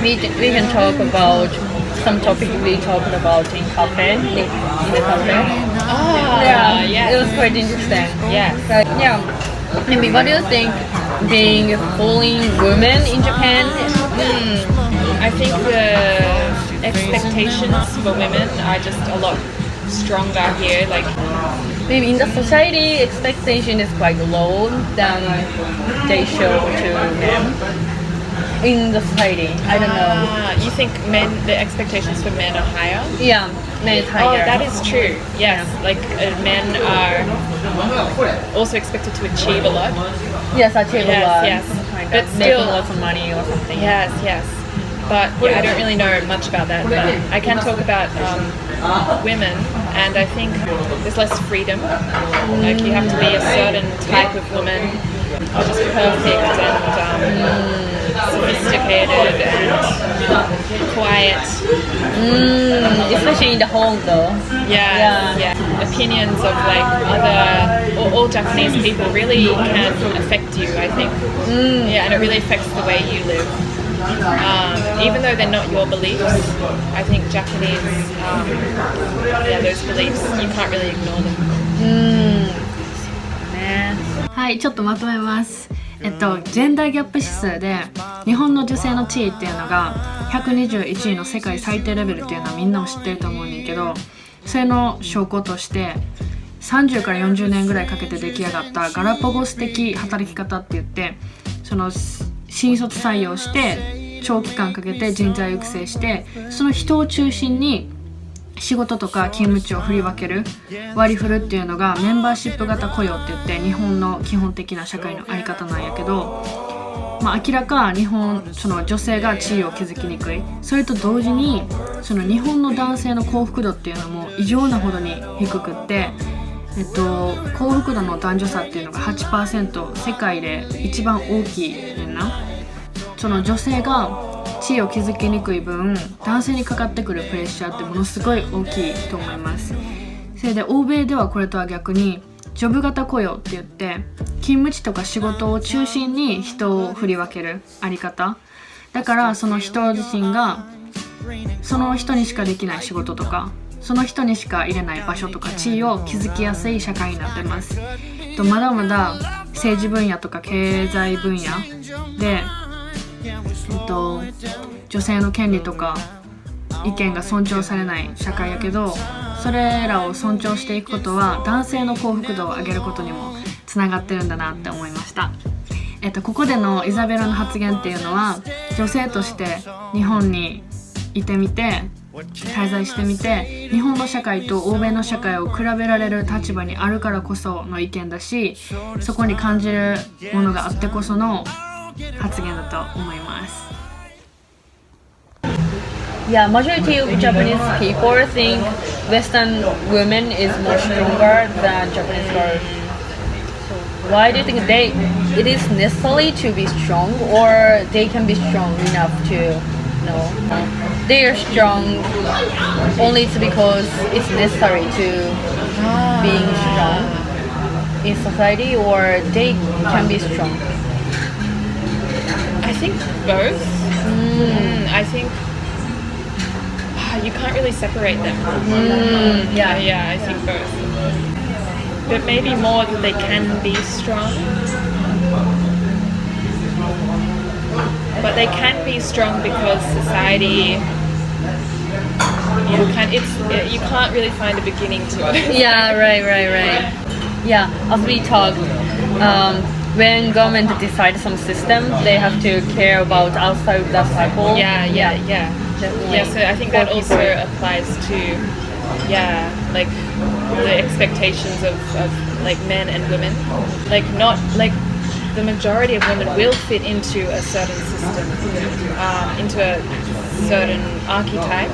we can talk about some topic we talked about in the cafe. Yes. It was quite interesting. Yes. Yeah. I mean, what do you think being foreign woman in Japan? I think the expectations for women are just a lot stronger here. Like, Maybe in the society, expectation is quite low than they show to men. In the society, I don't know. You think the expectations for men are higher? Yeah, men is higher. Oh, that is true. Yes, like men are also expected to achieve a lot. Yes, achieve a lot. Yes. But But making still, lots of money or something. yes. But yeah, I don't really know much about that. But I can talk about women, and I think there's less freedom. Like you have to be a certain type of woman, which is perfect and sophisticated and quiet. Especially in the home though. Yeah. Opinions of like all Japanese people really can affect you, I think. Yeah, and it really affects the way you live. Even though they're not your beliefs, I think Japanese, those beliefs, you can't really ignore them. はい、ちょっとまとめます。ジェンダーギャップ指数で日本の女性の地位っていうのが121位の世界最低レベルっていうのはみんなも知ってると思うんだけど、それの証拠として30から40年ぐらいかけて出来上がったガラパゴス的働き方って言って、その新卒採用して長期間かけて人材育成して、その人を中心に仕事とか勤務地を振り分ける割り振るっていうのがメンバーシップ型雇用って言って日本の基本的な社会の在り方なんやけど、明らかその女性が地位を築きにくい。それと同時にその日本の男性の幸福度っていうのも異常なほどに低くって、幸福度の男女差っていうのが 8% 世界で一番大きいねんな。その女性が地位を築きにくい分、男性にかかってくるプレッシャーってものすごい大きいと思います。それで欧米ではこれとは逆にジョブ型雇用って言って、勤務地とか仕事を中心に人を振り分けるあり方だから、その人自身がその人にしかできない仕事とか、その人にしか入れない場所とか地位を築きやすい社会になってます。まだまだ政治分野とか経済分野で女性の権利とか意見が尊重されない社会やけど、それらを尊重していくことは男性の幸福度を上げることにもつながってるんだなって思いました。ここでのイザベラの発言っていうのは、女性として日本にいてみて滞在してみて、日本の社会と欧米の社会を比べられる立場にあるからこその意見だし、そこに感じるものがあってこその発言だと思います。Yeah, majority of Japanese people think Western women is more stronger than Japanese girls. So why do you think it is necessary to be strong, or they can be strong enough to, they are strong only because it's necessary to being strong in society, or they can be strong? I think both. I think you can't really separate them. I think both. But maybe more that they can be strong. But they can be strong because society, you can't really find a beginning to it. Yeah, right. Yeah, as we talked, when government decides some system, they have to care about outside the cycle. Yeah. Definitely. Yeah, so I think that also applies to, like the expectations of like men and women. Like not like the majority of women will fit into a certain system, into a certain archetype,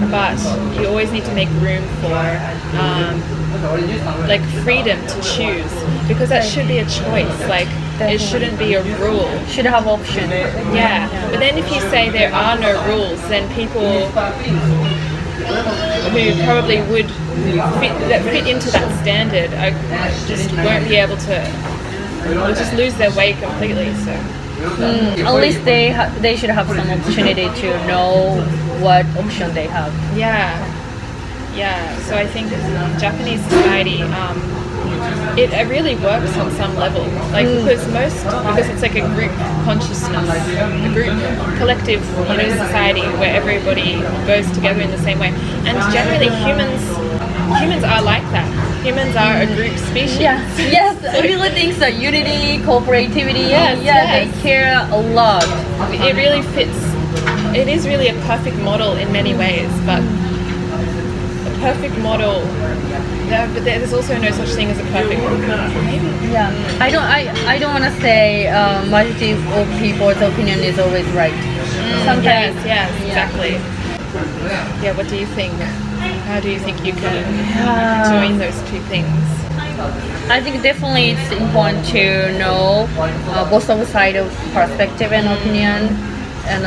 but you always need to make room for like freedom to choose, because that should be a choice. Like it shouldn't be a rule. Should have option. Yeah, but then if you say there are no rules, then people who probably would fit into that standard just won't be able to, will just lose their way completely. So At least they should have some opportunity to know what option they have. Yeah. So I think Japanese society, it really works on some level, like because it's like a group consciousness, a group collective, society where everybody goes together in the same way. And generally, humans are like that. Humans are a group species. Yes. Everyone thinks that unity, cooperativity. Yes. They care a lot. It really fits. It is really a perfect model in many ways, but a perfect model. But there's also no such thing as a perfect model. Yeah. I don't want to say majority of people's opinion is always right. Sometimes. Yes, exactly. Yeah. What do you think? How do you think you can join those two things? I think definitely it's important to know both of sides of perspective and opinion, and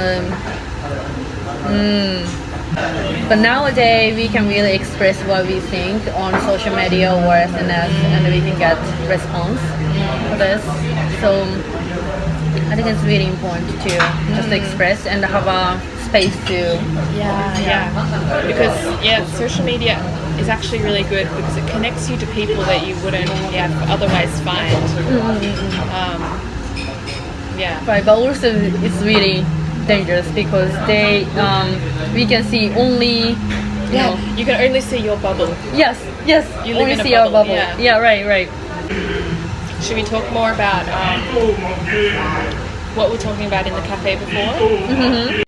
but nowadays we can really express what we think on social media or SNS, and we can get response for this. So I think it's really important to just express and have a space to. Because social media is actually really good because it connects you to people that you wouldn't otherwise find. Right, but also it's really dangerous because we can see only you can only see your bubble. Yes, You live only in a see our bubble, bubble. yeah. Right. Should we talk more about what we're talking about in the cafe before?